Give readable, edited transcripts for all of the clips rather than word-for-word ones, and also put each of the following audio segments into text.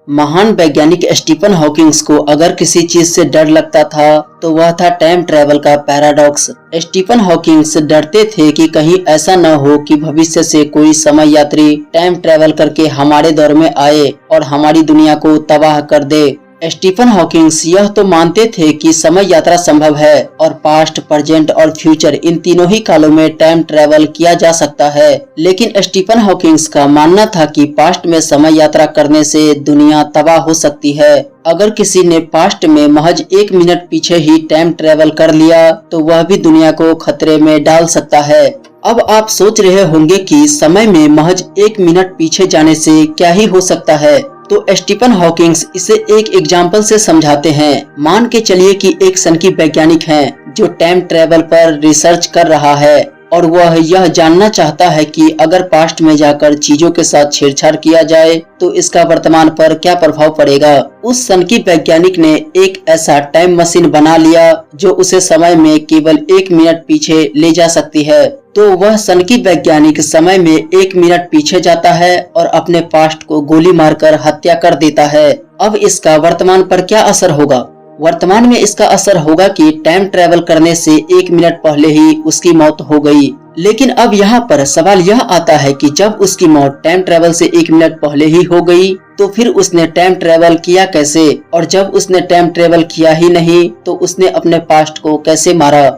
महान वैज्ञानिक Stephen Hawkins को अगर किसी चीज से डर लगता था तो वह था टाइम ट्रेवल का पैराडॉक्स। स्टीफन हॉकिंग्स डरते थे कि कहीं ऐसा न हो कि भविष्य से कोई समय यात्री टाइम ट्रेवल करके हमारे दौर में आए और हमारी दुनिया को तबाह कर दे। स्टीफन हॉकिंग्स यह तो मानते थे कि समय यात्रा संभव है और पास्ट, प्रेजेंट और फ्यूचर इन तीनों ही कालों में टाइम ट्रेवल किया जा सकता है। लेकिन स्टीफन हॉकिंग्स का मानना था कि पास्ट में समय यात्रा करने से दुनिया तबाह हो सकती है। अगर किसी ने पास्ट में महज 1 मिनट पीछे ही टाइम ट्रेवल कर लिया तो वह भी दुनिया को खतरे में डाल सकता है। अब आप सोच रहे होंगे कि समय में महज 1 मिनट पीछे जाने से क्या ही हो सकता है, तो स्टीफन हॉकिंग्स इसे एक एग्जाम्पल से समझाते हैं। मान के चलिए कि एक सनकी वैज्ञानिक है जो टाइम ट्रेवल पर रिसर्च कर रहा है और वह यह जानना चाहता है कि अगर पास्ट में जाकर चीजों के साथ छेड़छाड़ किया जाए तो इसका वर्तमान पर क्या प्रभाव पड़ेगा। उस सनकी वैज्ञानिक ने एक ऐसा टाइम मशीन बना लिया जो उसे समय में केवल 1 मिनट पीछे ले जा सकती है। तो वह सनकी वैज्ञानिक समय में 1 मिनट पीछे जाता है और अपने पास्ट को गोली मारकर हत्या कर देता है। अब इसका वर्तमान पर क्या असर होगा? वर्तमान में इसका असर होगा कि टाइम ट्रेवल करने से 1 मिनट पहले ही उसकी मौत हो गई। लेकिन अब यहाँ पर सवाल यह आता है कि जब उसकी मौत टाइम ट्रेवल से 1 मिनट पहले ही हो गई तो फिर उसने टाइम ट्रेवल किया कैसे? और जब उसने टाइम ट्रेवल किया ही नहीं तो उसने अपने पास्ट को कैसे मारा?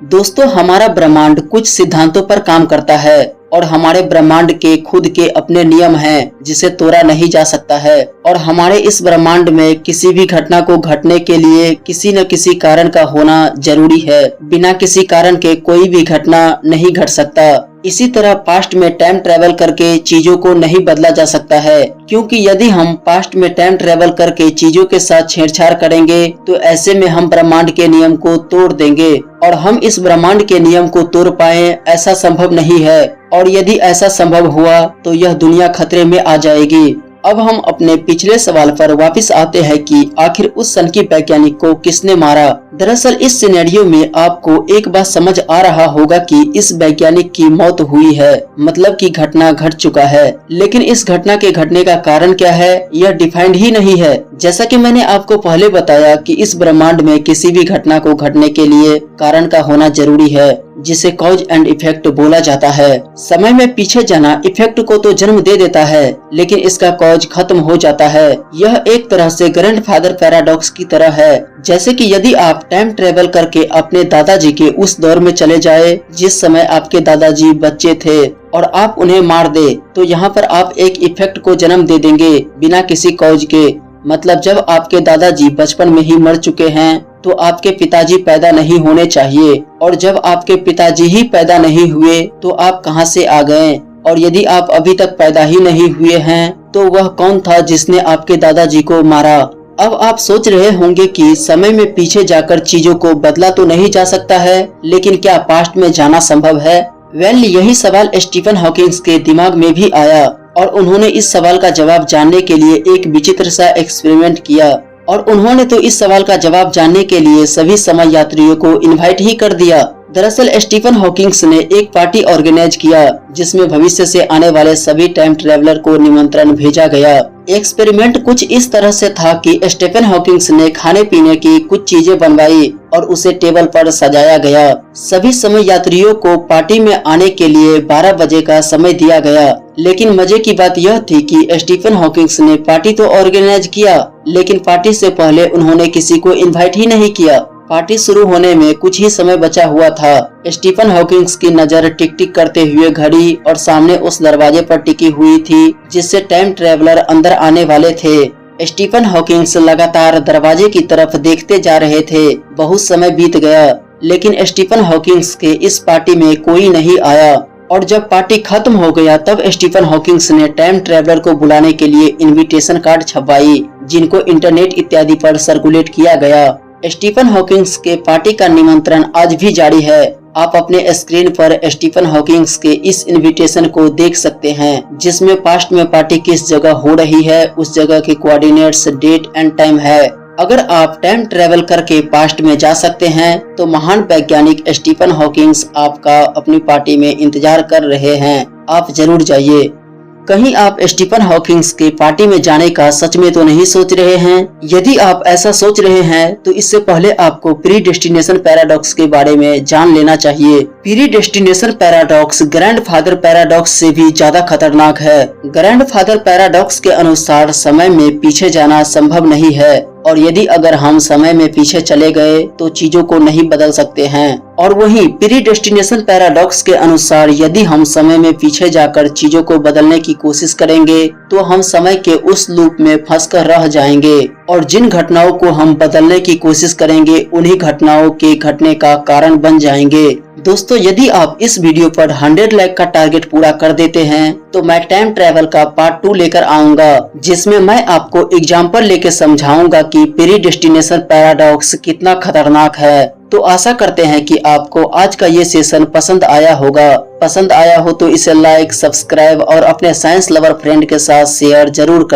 दोस्तों, हमारा ब्रह्मांड कुछ सिद्धांतों पर काम करता है और हमारे ब्रह्मांड के खुद के अपने नियम हैं जिसे तोड़ा नहीं जा सकता है। और हमारे इस ब्रह्मांड में किसी भी घटना को घटने के लिए किसी न किसी कारण का होना जरूरी है। बिना किसी कारण के कोई भी घटना नहीं घट सकता। इसी तरह पास्ट में टाइम ट्रेवल करके चीजों को नहीं बदला जा सकता है, क्योंकि यदि हम पास्ट में टाइम ट्रेवल करके चीजों के साथ छेड़छाड़ करेंगे तो ऐसे में हम ब्रह्मांड के नियम को तोड़ देंगे और हम इस ब्रह्मांड के नियम को तोड़ पाए ऐसा संभव नहीं है। और यदि ऐसा संभव हुआ तो यह दुनिया खतरे में आ जाएगी। अब हम अपने पिछले सवाल पर वापस आते हैं कि आखिर उस सनकी वैज्ञानिक को किसने मारा। दरअसल इस सिनेरियो में आपको एक बात समझ आ रहा होगा कि इस वैज्ञानिक की मौत हुई है, मतलब कि घटना घट चुका है। लेकिन इस घटना के घटने का कारण क्या है यह डिफाइंड ही नहीं है। जैसा कि मैंने आपको पहले बताया कि इस ब्रह्मांड में किसी भी घटना को घटने के लिए कारण का होना जरूरी है, जिसे कॉज एंड इफेक्ट बोला जाता है। समय में पीछे जाना इफेक्ट को तो जन्म दे देता है लेकिन इसका कॉज खत्म हो जाता है। यह एक तरह से ग्रैंडफादर पैराडॉक्स की तरह है। जैसे कि यदि आप टाइम ट्रेवल करके अपने दादाजी के उस दौर में चले जाए जिस समय आपके दादाजी बच्चे थे और आप उन्हें मार दे, तो यहाँ पर आप एक इफेक्ट को जन्म दे देंगे बिना किसी कॉज के। मतलब जब आपके दादाजी बचपन में ही मर चुके हैं तो आपके पिताजी पैदा नहीं होने चाहिए, और जब आपके पिताजी ही पैदा नहीं हुए तो आप कहां से आ गए? और यदि आप अभी तक पैदा ही नहीं हुए हैं तो वह कौन था जिसने आपके दादाजी को मारा? अब आप सोच रहे होंगे कि समय में पीछे जाकर चीजों को बदला तो नहीं जा सकता है, लेकिन क्या पास्ट में जाना संभव है? यही सवाल स्टीफन हॉकिंग्स के दिमाग में भी आया और उन्होंने इस सवाल का जवाब जानने के लिए एक विचित्र सा एक्सपेरिमेंट किया। और उन्होंने तो इस सवाल का जवाब जानने के लिए सभी समय यात्रियों को इनवाइट ही कर दिया। दरअसल स्टीफन हॉकिंग्स ने एक पार्टी ऑर्गेनाइज किया जिसमें भविष्य से आने वाले सभी टाइम ट्रेवलर को निमंत्रण भेजा गया। एक्सपेरिमेंट कुछ इस तरह से था कि स्टीफन हॉकिंग्स ने खाने पीने की कुछ चीजें बनवाई और उसे टेबल पर सजाया गया। सभी समय यात्रियों को पार्टी में आने के लिए 12 बजे का समय दिया गया। लेकिन मजे की बात यह थी कि स्टीफन हॉकिंग्स ने पार्टी तो ऑर्गेनाइज किया लेकिन पार्टी से पहले उन्होंने किसी को इनवाइट ही नहीं किया। पार्टी शुरू होने में कुछ ही समय बचा हुआ था। स्टीफन हॉकिंग्स की नजर टिक टिक करते हुए घड़ी और सामने उस दरवाजे पर टिकी हुई थी जिससे टाइम ट्रेवलर अंदर आने वाले थे। स्टीफन हॉकिंग्स लगातार दरवाजे की तरफ देखते जा रहे थे। बहुत समय बीत गया लेकिन स्टीफन हॉकिंग्स के इस पार्टी में कोई नहीं आया। और जब पार्टी खत्म हो गया तब स्टीफन हॉकिंग्स ने टाइम ट्रेवलर को बुलाने के लिए इनविटेशन कार्ड छपवाई जिनको इंटरनेट इत्यादि पर सर्कुलेट किया गया। स्टीफन हॉकिंग्स के पार्टी का निमंत्रण आज भी जारी है। आप अपने स्क्रीन पर स्टीफन हॉकिंग्स के इस इनविटेशन को देख सकते हैं जिसमें पास्ट में पार्टी किस जगह हो रही है उस जगह के कोऑर्डिनेट्स, डेट एंड टाइम है। अगर आप टाइम ट्रेवल करके पास्ट में जा सकते हैं तो महान वैज्ञानिक स्टीफन हॉकिंग्स आपका अपनी पार्टी में इंतजार कर रहे हैं। आप जरूर जाइए। कहीं आप स्टीफन हॉकिंग्स के पार्टी में जाने का सच में तो नहीं सोच रहे हैं? यदि आप ऐसा सोच रहे हैं तो इससे पहले आपको प्रीडेस्टिनेशन पैराडॉक्स के बारे में जान लेना चाहिए। प्रीडेस्टिनेशन पैराडॉक्स ग्रैंडफादर पैराडॉक्स से भी ज्यादा खतरनाक है। ग्रैंडफादर पैराडॉक्स के अनुसार समय में पीछे जाना संभव नहीं है और यदि अगर हम समय में पीछे चले गए तो चीजों को नहीं बदल सकते हैं। और वहीं प्रीडेस्टिनेशन पैराडॉक्स के अनुसार यदि हम समय में पीछे जाकर चीजों को बदलने की कोशिश करेंगे तो हम समय के उस लूप में फंसकर रह जाएंगे और जिन घटनाओं को हम बदलने की कोशिश करेंगे उन्हीं घटनाओं के घटने का कारण बन जाएंगे। दोस्तों, यदि आप इस वीडियो पर 100 लाइक का टारगेट पूरा कर देते हैं तो मैं टाइम ट्रैवल का पार्ट 2 लेकर आऊंगा, जिसमें मैं आपको एग्जाम्पल लेके समझाऊंगा कि प्रीडेस्टिनेशन पैराडॉक्स कितना खतरनाक है। तो आशा करते हैं कि आपको आज का ये सेशन पसंद आया होगा। पसंद आया हो तो इसे लाइक, सब्सक्राइब और अपने साइंस लवर फ्रेंड के साथ शेयर जरूर करें।